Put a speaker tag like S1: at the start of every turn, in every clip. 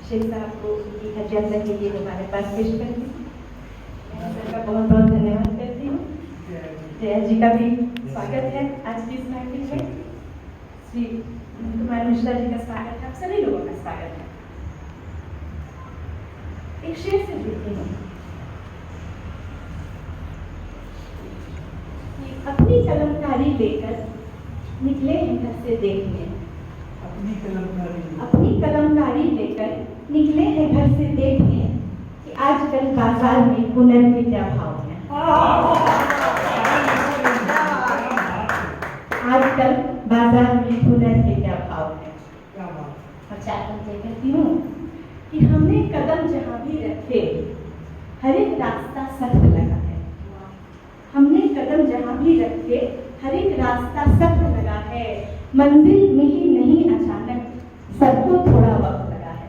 S1: शेख साहब को उनकी हरयात्रा के लिए हमारे पास पेश करती हूँ। सर का बहुत बहुत धन्यवाद करती हूँ। जया जी का भी स्वागत है आज की इस महफिल में। श्री कुमार मिश्रा जी का स्वागत है, आप सभी लोगों का स्वागत है। एक शेर से लिखती हूँ कि अपनी कलमकारी लेकर निकले हैं घर से देखने, अपनी कलमकारी लेकर निकले हैं घर से देखने कि आजकल बाजार में हुनर के क्या भाव हैं। आजकल बाजार में हुनर के क्या भाव हैं। और चार पंक्ति कहती हूँ कि हमने कदम जहाँ भी रखे हर एक रास्ता सख्त लगा है। हमने कदम जहाँ भी रखे हर एक रास्ता सख्त लगा है। मंजिल मिली नहीं अचानक, सबको थोड़ा वक्त लगा है।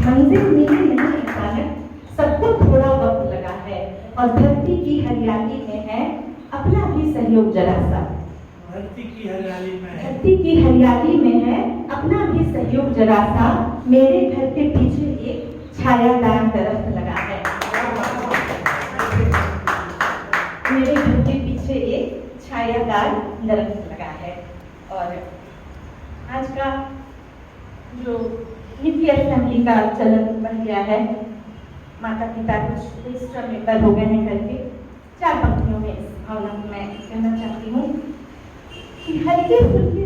S1: मंजिल मिली नहीं अचानक, सबको थोड़ा वक्त लगा है। और धरती की हरियाली में है अपना भी सहयोग जरा सा। धरती की हरियाली में है अपना भी सहयोग जरा सा। मेरे घर के पीछे एक छायादार दरख्त लगा है। मेरे घर के पीछे एक छायादार दरख्त लगा है। और आज का जो न्यूक्लियर फैमिली का चलन बढ़ गया है, माता पिता कुछ एक्स्ट्रा मेंबर हो गए हैं घर के। चार पंक्तियों में इस भावना को मैं कहना चाहती हूँ कि हल्के फुल्के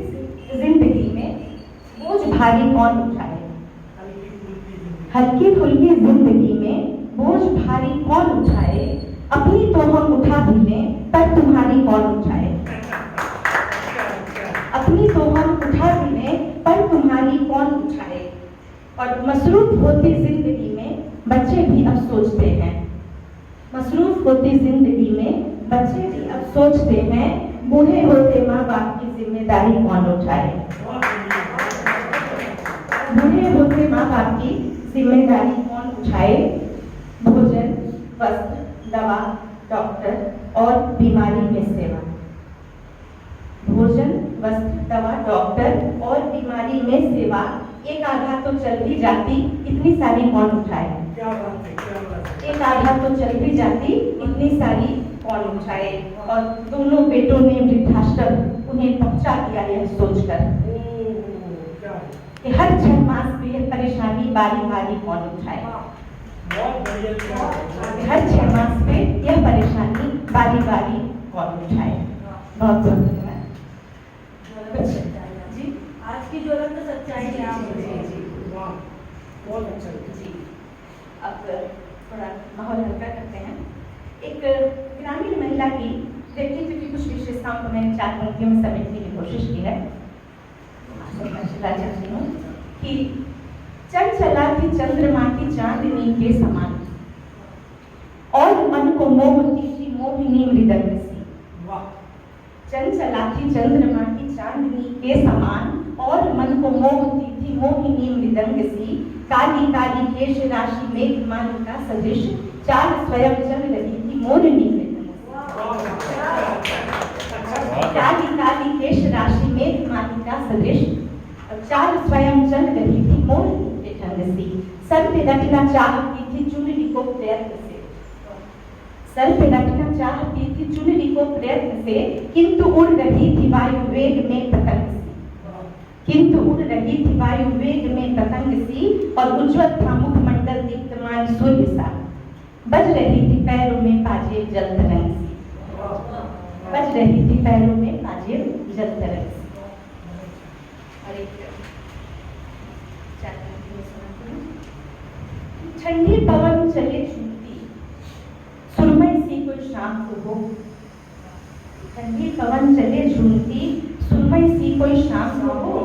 S1: जिंदगी में बोझ भारी कौन उठाए। हल्की फुल्की जिंदगी में बोझ भारी कौन उठाए। अपनी तो हम उठा भी लें पर तुम्हारी कौन उठाए। अपनी तो हम उठा भी लें पर तुम्हारी कौन उठाए। और मसरूफ होती जिंदगी में बच्चे भी अब सोचते हैं। मसरूफ होती जिंदगी में बच्चे भी अब सोचते हैं, बूढ़े होते माँ बाप की जिम्मेदारी कौन उठाए। बूढ़े होते माँ बाप की जिम्मेदारी कौन उठाए। भोजन, वस्त्र, दवा, डॉक्टर और बीमारी में सेवा। भोजन, वस्त्र, दवा, डॉक्टर और बीमारी में सेवा। एक आधा तो चल भी जाती, इतनी सारी कौन उठाए। एक आधा तो चल भी जाती, इतनी सारी कौन उठाए। और दोनों बेटों ने वृद्धाश्रम उन्हें पहुंचा दिया यह सोचकर कि हर 6 मास में यह परेशानी बारी बारी कौन उठाए। हर 6 मास में यह परेशानी बारी बारी कौन उठाए। बहुत बहुत धन्यवाद जी।
S2: आज की जो रंग सच्चाई है आप
S1: बहुत अच्छा जी। अब थोड़ा माहौल हल्का करते हैं। एक ग्रामीण महिला की व्यक्तित्व की कुछ विशेषताओं को मैंने 4 पंक्तियों में समेटने की कोशिश की है। चाहती हूँ कि चंचला थी चंद्रमा की चांदनी के समान, और मन को मोहती थी मोहिनी मृदंग सी। चंचला थी चंद्रमा की चांदनी के समान, और मन को मोहती थी मोहिनी मृदंग सी। काली काली केश राशि मेघमाली का सदृश, चाल स्वयं चल रही थी मोरनी मृदंग। काली काली केश राशि मेघमाली का सदृश, चाल स्वयं चल रही थी मोरनी मृदंग सी। सर पे रखना चाहती थी चुनरी को प्रयत्न से। सर पे रखना चाहती थी चुनरी को प्रयत्न से, किंतु उड़ रही थी वायु वेग में पतंग सी। किंतु उड़ रही थी वायु वेग में पतंग सी। और उज्ज्वल था मुखमंडल दीप्तमान सूर्य सा, बज रही थी पैरों में पाजेब जल तरंग सी। बज रही थी पैरों में पाजेब जल तरंग सी। और एक ठंडी पवन चले छूती, सुरमई सी कोई शाम को हो। ठंडी पवन चले झूमती, सुरमई सी कोई शाम को हो।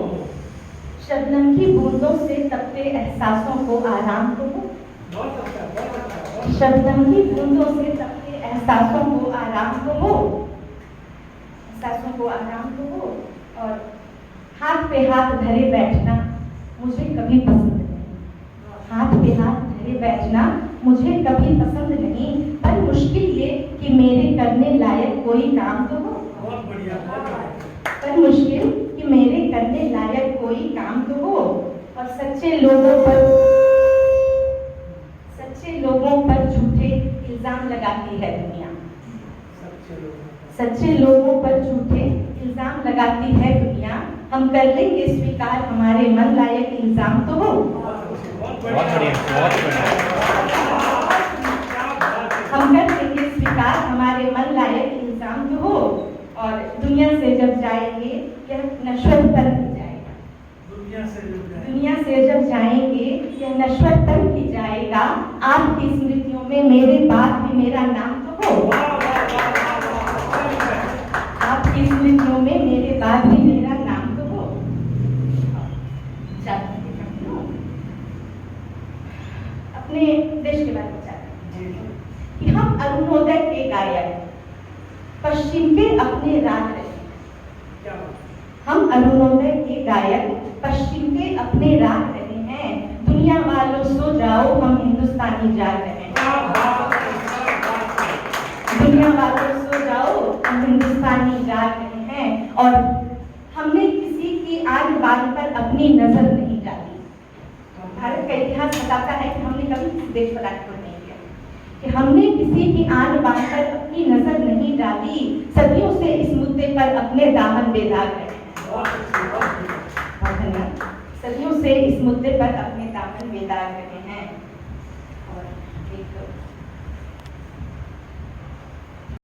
S1: शबनम की बूंदों से तपते एहसासों को आराम को हो। शबनम की बूंदों से तपते एहसासों को आराम को हो। एहसासों को आराम को हो। और हाथ पे हाथ धरे बैठना मुझे कभी पसंद नहीं। हाथ पे हाथ धरे बैठना मुझे कभी पसंद नहीं, पर मुश्किल ये कि मेरे करने लायक कोई काम तो हो। पर मुश्किल कि मेरे करने लायक कोई काम तो हो। और सच्चे लोगों पर झूठे इल्जाम लगाती है दुनिया। सच्चे लोगों पर झूठे इल्जाम लगाती है दुनिया। हम कर लेंगे स्वीकार हमारे मन लायक इल्जाम तो हो।
S3: बहुत बढ़िया, बहुत बढ़िया।
S1: हम कर लेंगे स्वीकार हमारे मन लायक इल्जाम तो हो। और दुनिया से जब जाएंगे यह नश्वर तन ही जाएगा। दुनिया से जब जाएंगे यह नश्वर तन ही जाएगा। आपकी स्मृतियों में मेरे बाद भी मेरा नाम तो हो। आपकी स्मृतियों में मेरे बाद भी मेरा नाम तो हो। अपने देश के बारे में कि हम अरुणोदय के गायक पश्चिम के अपने राग रहे। हम अरुणोदय के गायक पश्चिम के अपने राग रहे हैं। दुनिया वालों सो जाओ हम हिंदुस्तानी जाग रहे हैं। दुनिया वालों सो जाओ हम हिंदुस्तानी जाग रहे हैं। और हमने किसी की आन बान पर अपनी नजर नहीं डाली। भारत का इतिहास बताता है कि हमने कभी किसी देश पर आक्रमण नहीं किया, कि हमने किसी की आन बान पर अपनी नजर नहीं डाली। सदियों से इस मुद्दे पर अपने दामन बेदाग रहे हैं। सदियों से इस मुद्दे पर अपने दामन बेदाग रहे हैं।